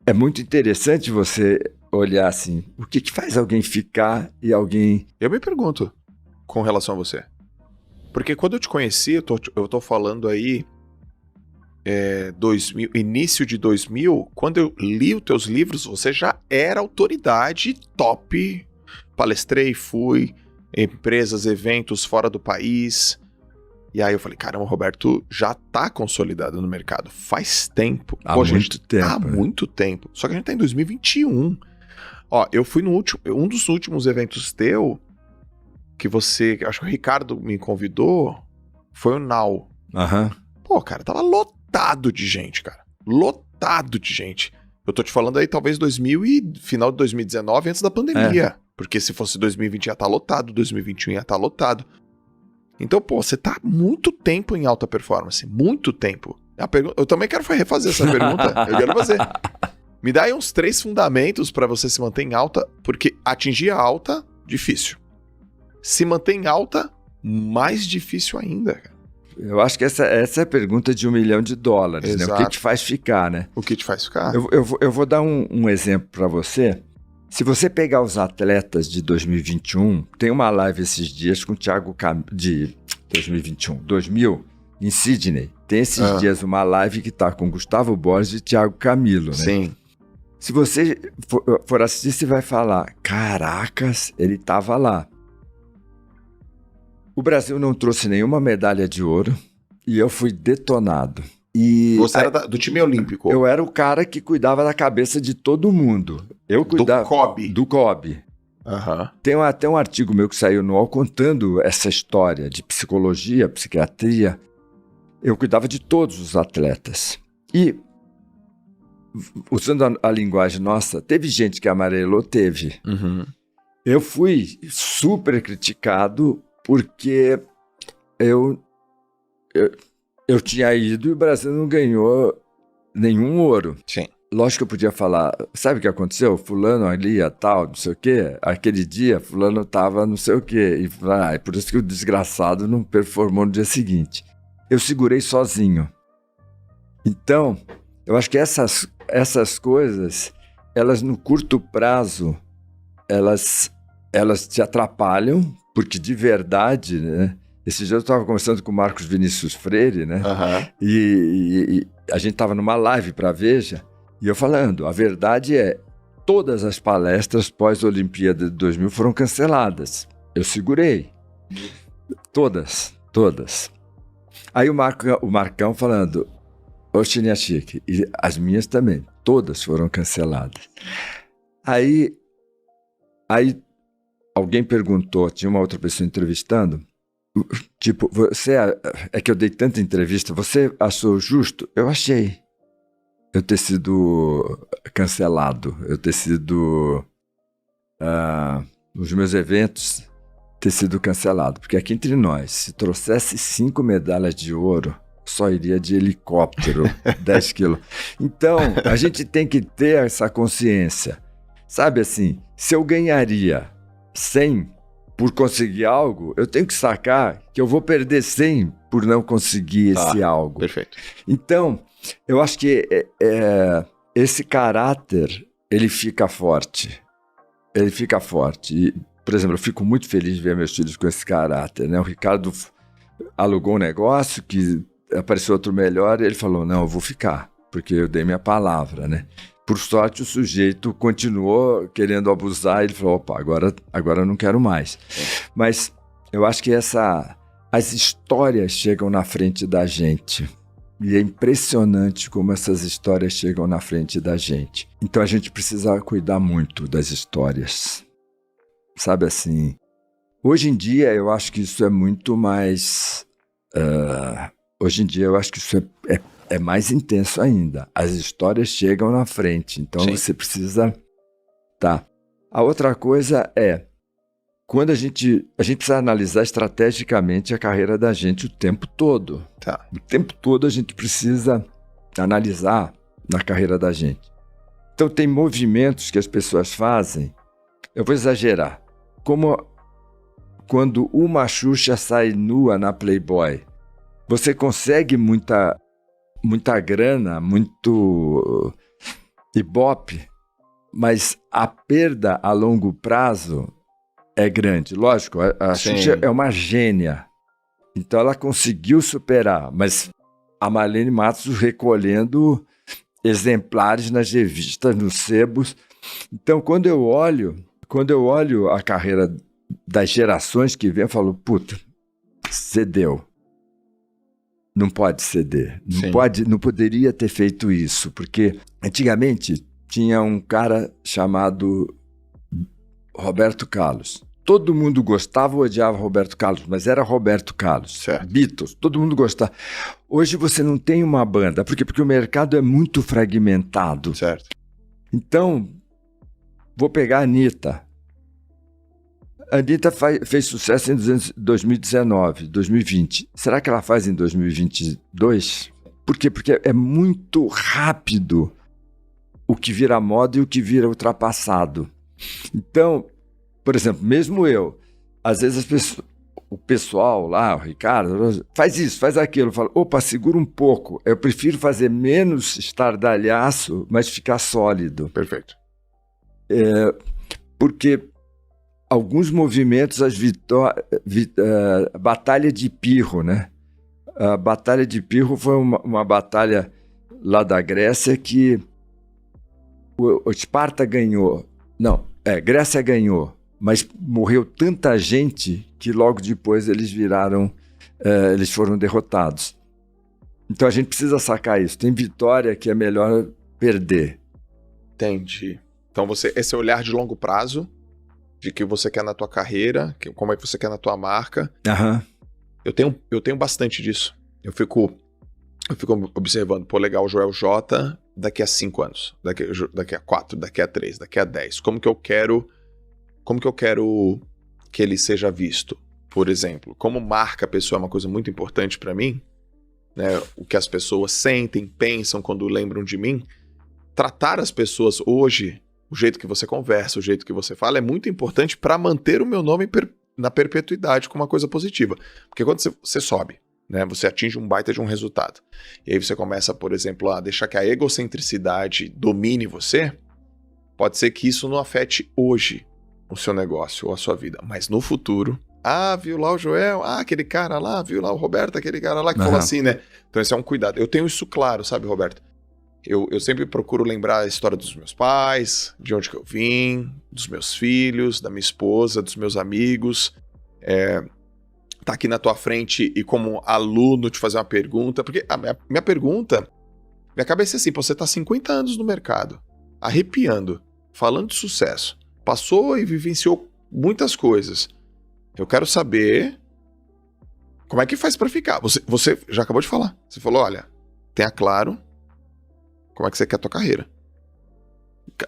é muito interessante você olhar assim, o que faz alguém ficar e alguém... Eu me pergunto com relação a você. Porque quando eu te conheci, eu tô falando aí 2000, início de 2000, quando eu li os teus livros, você já era autoridade top. Palestrei, fui, empresas, eventos fora do país. E aí eu falei, caramba, o Roberto já tá consolidado no mercado. Faz tempo. Há muito tempo. Há muito tempo. Só que a gente tá em 2021. Ó, eu fui no um dos últimos eventos teu, que você, acho que o Ricardo me convidou, foi o Now. Aham. Pô, cara, tava lotado de gente, cara. Lotado de gente. Eu tô te falando aí, talvez final de 2019, antes da pandemia. Porque se fosse 2020 ia estar lotado, 2021 ia estar lotado. Então, pô, você tá muito tempo em alta performance. Muito tempo. Eu também quero refazer essa pergunta. Eu quero fazer. Me dá aí uns 3 fundamentos pra você se manter em alta, porque atingir a alta, difícil. Se manter em alta, mais difícil ainda, cara. Eu acho que essa é a pergunta de $1 milhão, né? O que te faz ficar, né? O que te faz ficar? Eu vou dar um exemplo para você. Se você pegar os atletas de 2021, tem uma live esses dias com o Thiago de 2000, em Sydney. Tem esses dias uma live que tá com Gustavo Borges e Thiago Camilo, né? Sim. Se você for assistir, você vai falar, caracas, ele tava lá. O Brasil não trouxe nenhuma medalha de ouro e eu fui detonado. E você era do time olímpico? Eu era o cara que cuidava da cabeça de todo mundo. Eu cuidava... Do COB. Uhum. Tem até um artigo meu que saiu no UOL contando essa história de psicologia, psiquiatria. Eu cuidava de todos os atletas. E, usando a linguagem nossa, teve gente que amarelou? Teve. Uhum. Eu fui super criticado porque eu tinha ido e o Brasil não ganhou nenhum ouro. Sim. Lógico que eu podia falar, sabe o que aconteceu? Fulano ali, tal, não sei o quê. Aquele dia, fulano tava não sei o quê. E por isso que o desgraçado não performou no dia seguinte. Eu segurei sozinho. Então, eu acho que essas coisas, elas no curto prazo, elas te atrapalham, porque de verdade, né? Esse dia eu estava conversando com o Marcos Vinícius Freire, né? Uhum. E a gente estava numa live para a Veja, e eu falando, a verdade é, todas as palestras pós-Olimpíada de 2000 foram canceladas. Eu segurei. Todas. Aí o Marcão falando, ô Chiniachique, e as minhas também, todas foram canceladas. Aí alguém perguntou, tinha uma outra pessoa entrevistando, tipo, é que eu dei tanta entrevista, você achou justo? Eu achei. Eu ter sido cancelado, eu ter sido, nos meus eventos, ter sido cancelado. Porque aqui entre nós, se trouxesse 5 medalhas de ouro, só iria de helicóptero, 10 quilos. Então, a gente tem que ter essa consciência. Sabe assim, se eu ganharia 100 por conseguir algo, eu tenho que sacar que eu vou perder 100 por não conseguir esse algo. Perfeito. Então, eu acho que esse caráter, ele fica forte. Ele fica forte. E, por exemplo, eu fico muito feliz de ver meus filhos com esse caráter, né? O Ricardo alugou um negócio que apareceu outro melhor e ele falou, não, eu vou ficar, porque eu dei minha palavra, né? Por sorte, o sujeito continuou querendo abusar e ele falou, opa, agora eu não quero mais. Mas eu acho que as histórias chegam na frente da gente. E é impressionante como essas histórias chegam na frente da gente. Então a gente precisa cuidar muito das histórias. Sabe assim, hoje em dia eu acho que isso é muito mais... hoje em dia eu acho que isso é mais intenso ainda. As histórias chegam na frente, então Sim. Você precisa... Tá. A outra coisa é, quando a gente precisa analisar estrategicamente a carreira da gente o tempo todo. Tá. O tempo todo a gente precisa analisar na carreira da gente. Então tem movimentos que as pessoas fazem, eu vou exagerar, como quando uma Xuxa sai nua na Playboy. Você consegue muita grana, Ibope, mas a perda a longo prazo é grande. Lógico, a Xuxa é uma gênia. Então ela conseguiu superar, mas a Marlene Matos recolhendo exemplares nas revistas, nos sebos. Então, quando eu olho a carreira das gerações que vêm, eu falo, puta, cedeu. Não pode ceder. Não poderia ter feito isso, porque antigamente tinha um cara chamado Roberto Carlos. Todo mundo gostava ou odiava Roberto Carlos, mas era Roberto Carlos. Certo. Beatles, todo mundo gostava. Hoje você não tem uma banda. Por quê? Porque o mercado é muito fragmentado. Certo. Então, vou pegar a Anitta. A Anitta fez sucesso em 2019, 2020. Será que ela faz em 2022? Por quê? Porque é muito rápido o que vira moda e o que vira ultrapassado. Então, por exemplo, mesmo eu, às vezes o pessoal lá, o Ricardo, faz isso, faz aquilo. Eu falo, opa, segura um pouco. Eu prefiro fazer menos estardalhaço, mas ficar sólido. Perfeito. Porque alguns movimentos, Batalha de Pirro, né? A Batalha de Pirro foi uma batalha lá da Grécia que o Esparta ganhou. Não, Grécia ganhou. Mas morreu tanta gente que logo depois eles eles foram derrotados. Então a gente precisa sacar isso. Tem vitória que é melhor perder. Entendi. Então esse olhar de longo prazo, de que você quer na tua carreira, como é que você quer na tua marca. Uhum. Eu tenho bastante disso. Eu fico observando, pô, legal, o Joel J daqui a 5 anos, daqui a 4, daqui a 3, daqui a 10. Como que eu quero que ele seja visto? Por exemplo, como marca pessoa é uma coisa muito importante para mim, né? O que as pessoas sentem, pensam quando lembram de mim. Tratar as pessoas hoje, o jeito que você conversa, o jeito que você fala, é muito importante para manter o meu nome na perpetuidade como uma coisa positiva. Porque quando você sobe, né, você atinge um baita de um resultado, e aí você começa, por exemplo, a deixar que a egocentricidade domine você, pode ser que isso não afete hoje o seu negócio ou a sua vida, mas no futuro, viu lá o Joel, aquele cara lá, viu lá o Roberto, aquele cara lá que falou assim, né? Então esse é um cuidado. Eu tenho isso claro, sabe, Roberto? Eu sempre procuro lembrar a história dos meus pais, de onde que eu vim, dos meus filhos, da minha esposa, dos meus amigos. Tá aqui na tua frente e como aluno te fazer uma pergunta, porque a minha pergunta, minha cabeça é assim, você tá 50 anos no mercado, arrepiando, falando de sucesso, passou e vivenciou muitas coisas. Eu quero saber como é que faz pra ficar. Você já acabou de falar. Você falou, olha, tenha claro como é que você quer a tua carreira.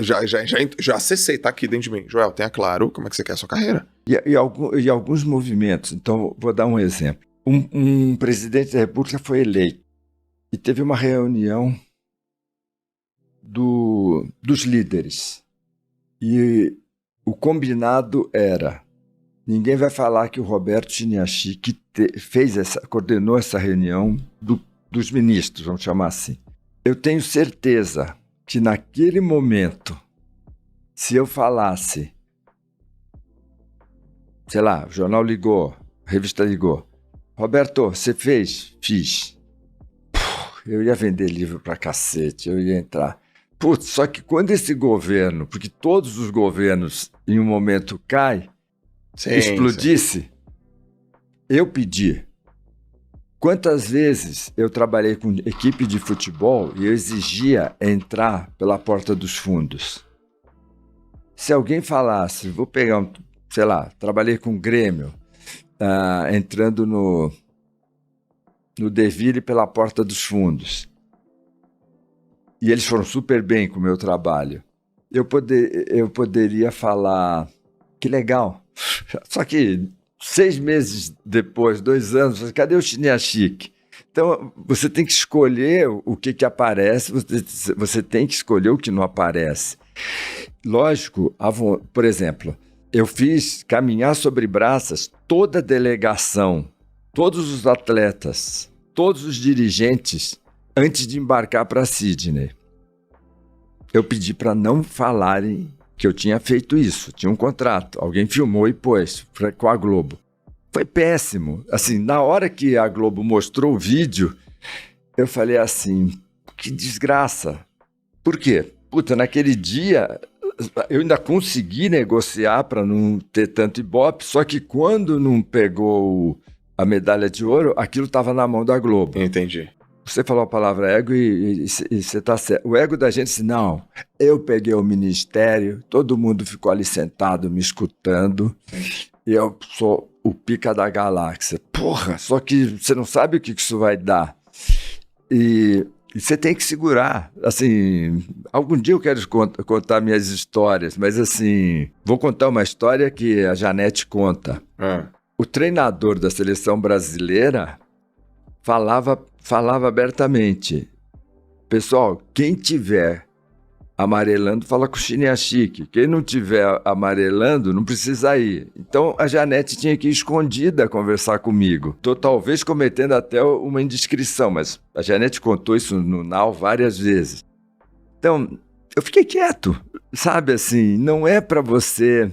Já acessei, tá aqui dentro de mim. Joel, tenha claro como é que você quer a sua carreira. E alguns movimentos. Então, vou dar um exemplo. Um presidente da República foi eleito e teve uma reunião dos líderes. E o combinado era: ninguém vai falar que o Roberto Chiniachik coordenou essa reunião dos ministros, vamos chamar assim. Eu tenho certeza que naquele momento, se eu falasse, sei lá, o jornal ligou, a revista ligou, Roberto, você fez? Fiz. Eu ia vender livro pra cacete, eu ia entrar. Putz, só que quando esse governo, porque todos os governos em um momento caem, explodisse, eu pedi. Quantas vezes eu trabalhei com equipe de futebol e eu exigia entrar pela porta dos fundos? Se alguém falasse, vou pegar sei lá, trabalhei com o Grêmio, entrando no Deville pela porta dos fundos. E eles foram super bem com o meu trabalho. Eu poderia falar, que legal. Só que 6 meses depois, 2 anos, cadê o Chiniachik? Então, você tem que escolher o que aparece, você tem que escolher o que não aparece. Lógico, por exemplo, eu fiz caminhar sobre braças toda a delegação, todos os atletas, todos os dirigentes, antes de embarcar para Sydney. eu pedi para não falarem que eu tinha feito isso. Tinha um contrato. Alguém filmou e pôs com a Globo. Foi péssimo. Assim, na hora que a Globo mostrou o vídeo, eu falei assim, que desgraça. Por quê? Puta, naquele dia eu ainda consegui negociar para não ter tanto ibope, só que quando não pegou a medalha de ouro, aquilo estava na mão da Globo. Entendi. Você falou a palavra ego e você está certo. O ego da gente disse, não, eu peguei o ministério, todo mundo ficou ali sentado me escutando, e eu sou o pica da galáxia. Porra, só que você não sabe o que isso vai dar. E você tem que segurar. Assim, algum dia eu quero contar minhas histórias, mas assim, vou contar uma história que a Janete conta. O treinador da seleção brasileira falava abertamente, pessoal, quem tiver amarelando, fala com o Chiniachique. Quem não tiver amarelando, não precisa ir. Então, a Janete tinha que ir escondida conversar comigo. Tô talvez cometendo até uma indiscrição, mas a Janete contou isso no Now várias vezes. Então, eu fiquei quieto, sabe assim, não é para você...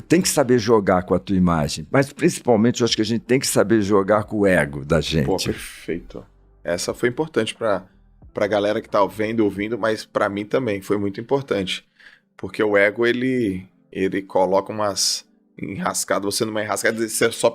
Tem que saber jogar com a tua imagem, mas principalmente eu acho que a gente tem que saber jogar com o ego da gente. Pô, perfeito. Essa foi importante pra galera que tá vendo, ouvindo, mas pra mim também foi muito importante. Porque o ego, ele coloca umas enrascadas, você numa enrascada, você só